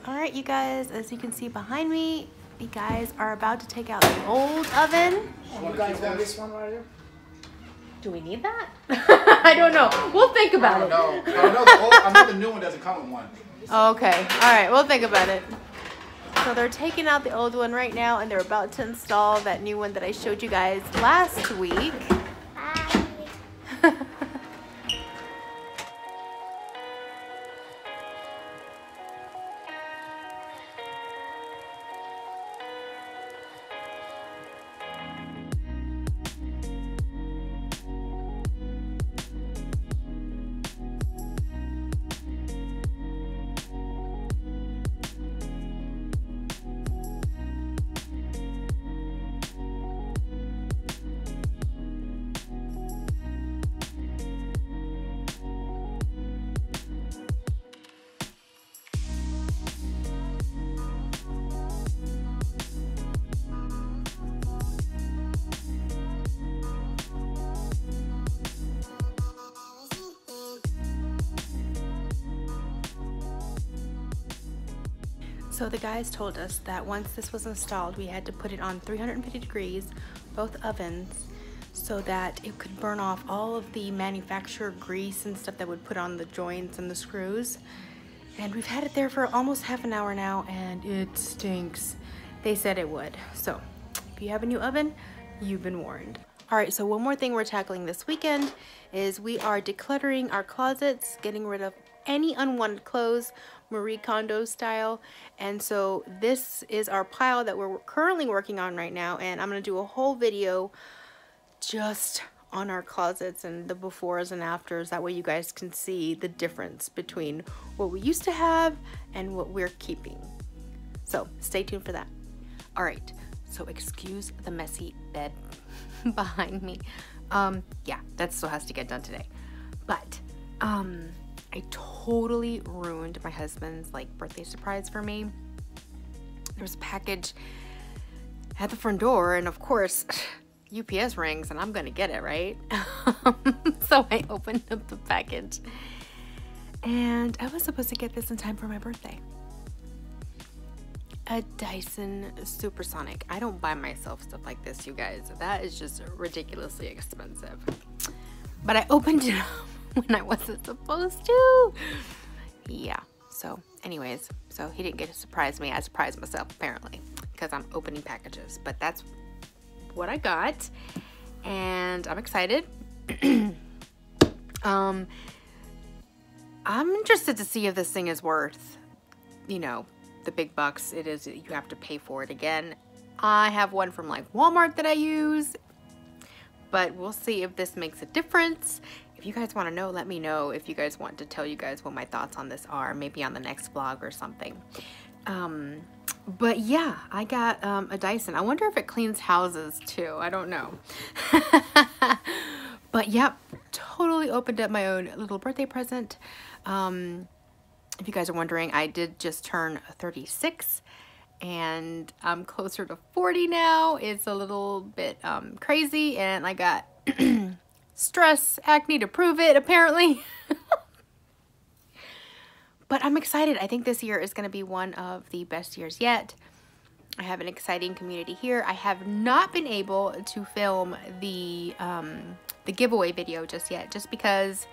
Alright, you guys, as you can see behind me, you guys are about to take out the old oven. You guys want this one right here? Do we need that? I don't know. We'll think about it. I know the new one doesn't come with one. Okay. Alright, we'll think about it. So they're taking out the old one right now, and they're about to install that new one that I showed you guys last week. Bye. So the guys told us that once this was installed, we had to put it on 350 degrees, both ovens, so that it could burn off all of the manufacturer grease and stuff that would put on the joints and the screws. And we've had it there for almost half an hour now, and it stinks. They said it would. So if you have a new oven, you've been warned. All right, so one more thing we're tackling this weekend is we are decluttering our closets, getting rid of any unwanted clothes, Marie Kondo style. And so this is our pile that we're currently working on right now, and I'm gonna do a whole video just on our closets and the befores and afters. That way you guys can see the difference between what we used to have and what we're keeping. So stay tuned for that. All right, so excuse the messy bed behind me. Yeah, that still has to get done today. But I totally ruined my husband's birthday surprise for me. There was a package at the front door, and of course UPS rings and I'm gonna get it, right? So I opened up the package, and I was supposed to get this in time for my birthday. A Dyson Supersonic. I don't buy myself stuff like this, you guys. That is just ridiculously expensive. But I opened it up when I wasn't supposed to. Yeah, so anyways, so he didn't get to surprise me. I surprised myself apparently because I'm opening packages, but that's what I got, and I'm excited. I'm interested to see if this thing is worth, you know, the big bucks it is. You have to pay for it again. I have one from Walmart that I use, but we'll see if this makes a difference. If you guys want to know, let me know. If you guys want to tell you guys what my thoughts on this are, maybe on the next vlog or something. But yeah, I got a Dyson. I wonder if it cleans houses too. I don't know. But yep, totally opened up my own little birthday present. If you guys are wondering, I did just turn 36, and I'm closer to 40 now. It's a little bit crazy, and I got stress, acne to prove it, apparently. But I'm excited. I think this year is going to be one of the best years yet. I have an exciting community here. I have not been able to film the giveaway video just yet, just because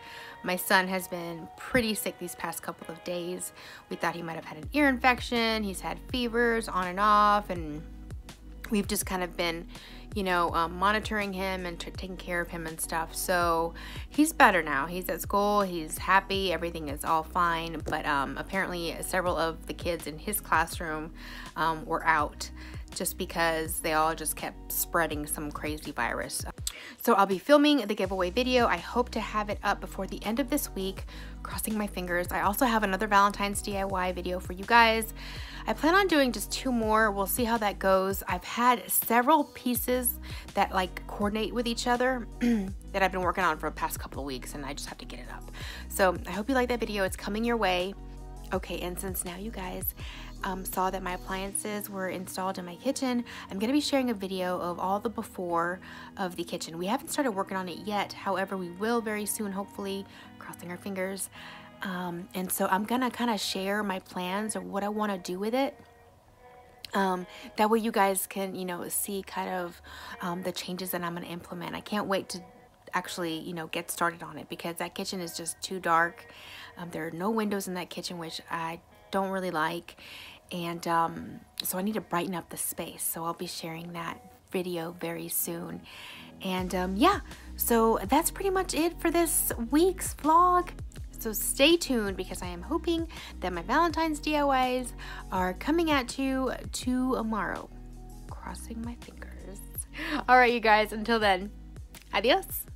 my son has been pretty sick these past couple of days. We thought he might have had an ear infection. He's had fevers on and off, and we've just kind of been, you know, monitoring him and taking care of him and stuff. So he's better now. He's at school. He's happy. Everything is all fine. But apparently several of the kids in his classroom were out just because they all just kept spreading some crazy virus. So I'll be filming the giveaway video. I hope to have it up before the end of this week, crossing my fingers. I also have another Valentine's DIY video for you guys. I plan on doing just 2 more. We'll see how that goes. I've had several pieces that coordinate with each other that I've been working on for the past couple of weeks, and I just have to get it up. So I hope you like that video. It's coming your way. Okay, and since now you guys saw that my appliances were installed in my kitchen, I'm going to be sharing a video of all the before of the kitchen. We haven't started working on it yet. However, we will very soon, hopefully, crossing our fingers. And so I'm gonna kind of share my plans or what I want to do with it. That way you guys can, you know, see kind of the changes that I'm going to implement. I can't wait to actually, you know, get started on it because that kitchen is just too dark. There are no windows in that kitchen, which I don't really like. And so I need to brighten up the space. So I'll be sharing that video very soon. And yeah, so that's pretty much it for this week's vlog. So stay tuned because I am hoping that my Valentine's DIYs are coming at you tomorrow. Crossing my fingers. All right, you guys, until then, adios.